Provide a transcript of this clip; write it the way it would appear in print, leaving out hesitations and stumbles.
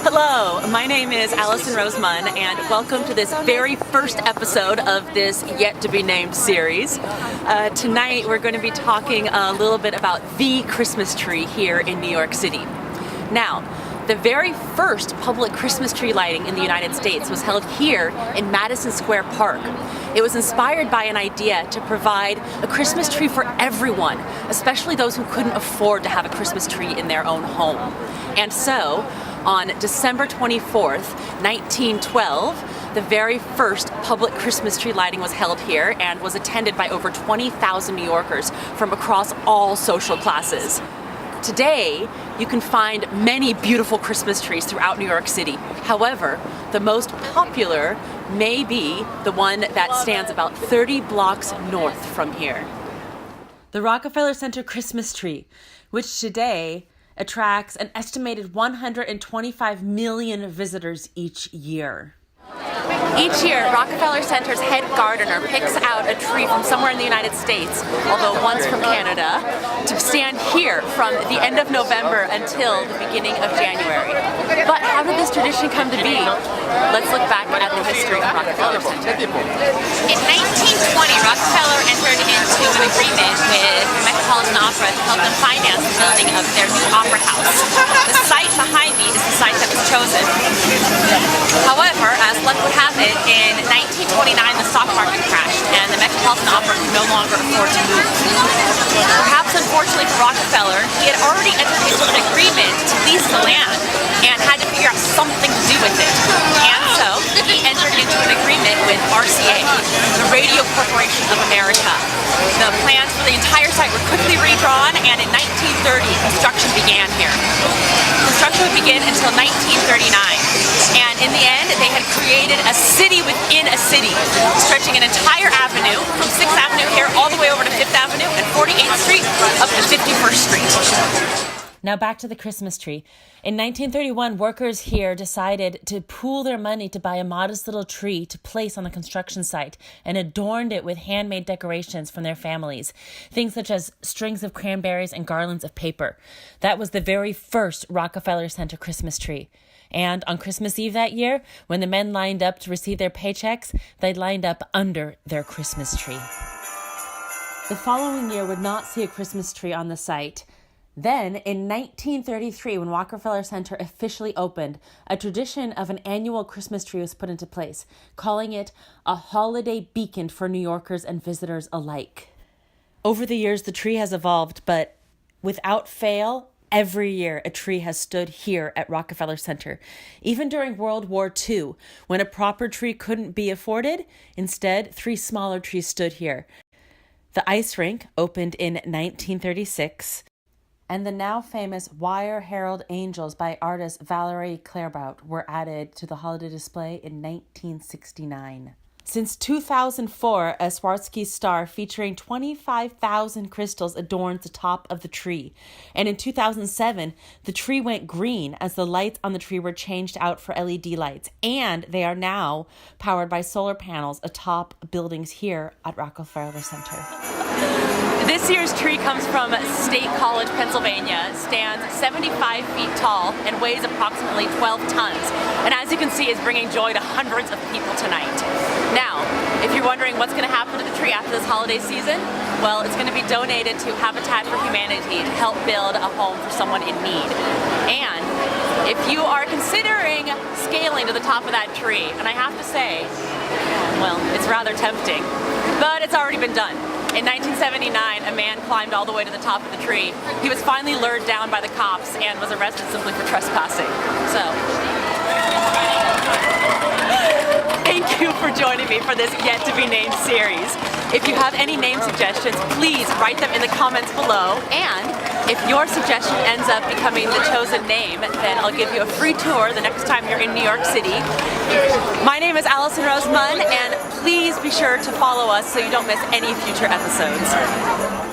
Hello, my name is Allison Rosemunn, and welcome to this very first episode of this yet-to-be-named series. Tonight we're going to be talking a little bit about the Christmas tree here in New York City. Now, the very first public Christmas tree lighting in the United States was held here in Madison Square Park. It was inspired by an idea to provide a Christmas tree for everyone, especially those who couldn't afford to have a Christmas tree in their own home. And so, on December 24th, 1912, the very first public Christmas tree lighting was held here and was attended by over 20,000 New Yorkers from across all social classes. Today, you can find many beautiful Christmas trees throughout New York City. However, the most popular may be the one that stands about 30 blocks north from here. The Rockefeller Center Christmas tree, which today attracts an estimated 125 million visitors each year. Each year, Rockefeller Center's head gardener picks out a tree from somewhere in the United States, although once from Canada, to stand here from the end of November until the beginning of January. But how did this tradition come to be? Let's look back at the history of Rockefeller Center. In 1920, Rockefeller entered into an agreement with the Metropolitan Opera to help them finance the building of their new opera house. The site behind me is the site that was chosen. However, as luck would have it, in 1929 the stock market crashed and the Metropolitan Opera could no longer afford to move. Perhaps unfortunately for Rockefeller, he had already entered into an agreement to lease the land and had to figure out something to do with it. And so he entered into an agreement with RCA, the Radio Corporation of America. The plans for the entire site were quickly redrawn, and in 1930 construction began here. Construction would begin until 1939. And in the end, they had created a city within a city, stretching an entire avenue from 6th Avenue here all the way over to 5th Avenue and 48th Street up to 51st Street. Now back to the Christmas tree. In 1931, workers here decided to pool their money to buy a modest little tree to place on the construction site and adorned it with handmade decorations from their families. Things such as strings of cranberries and garlands of paper. That was the very first Rockefeller Center Christmas tree. And on Christmas Eve that year, when the men lined up to receive their paychecks, they lined up under their Christmas tree. The following year would not see a Christmas tree on the site. Then, in 1933, when Rockefeller Center officially opened, a tradition of an annual Christmas tree was put into place, calling it a holiday beacon for New Yorkers and visitors alike. Over the years, the tree has evolved, but without fail, every year a tree has stood here at Rockefeller Center. Even during World War II, when a proper tree couldn't be afforded, instead, 3 smaller trees stood here. The ice rink opened in 1936, and the now famous Wire Herald Angels by artist Valerie Claerbout were added to the holiday display in 1969. Since 2004, a Swarovski star featuring 25,000 crystals adorns the top of the tree. And in 2007, the tree went green as the lights on the tree were changed out for LED lights. And they are now powered by solar panels atop buildings here at Rockefeller Center. This year's tree comes from State College, Pennsylvania, stands 75 feet tall, and weighs approximately 12 tons. And as you can see, is bringing joy to hundreds of people tonight. Now, if you're wondering what's going to happen to the tree after this holiday season, well, it's going to be donated to Habitat for Humanity to help build a home for someone in need. And if you are considering scaling to the top of that tree, and I have to say, well, it's rather tempting, but it's already been done. In 1979, a man climbed all the way to the top of the tree. He was finally lured down by the cops and was arrested simply for trespassing. So, thank you for joining me for this yet-to-be-named series. If you have any name suggestions, please write them in the comments below. And if your suggestion ends up becoming the chosen name, then I'll give you a free tour the next time you're in New York City. My name is Allison Rosemunn, and please be sure to follow us so you don't miss any future episodes.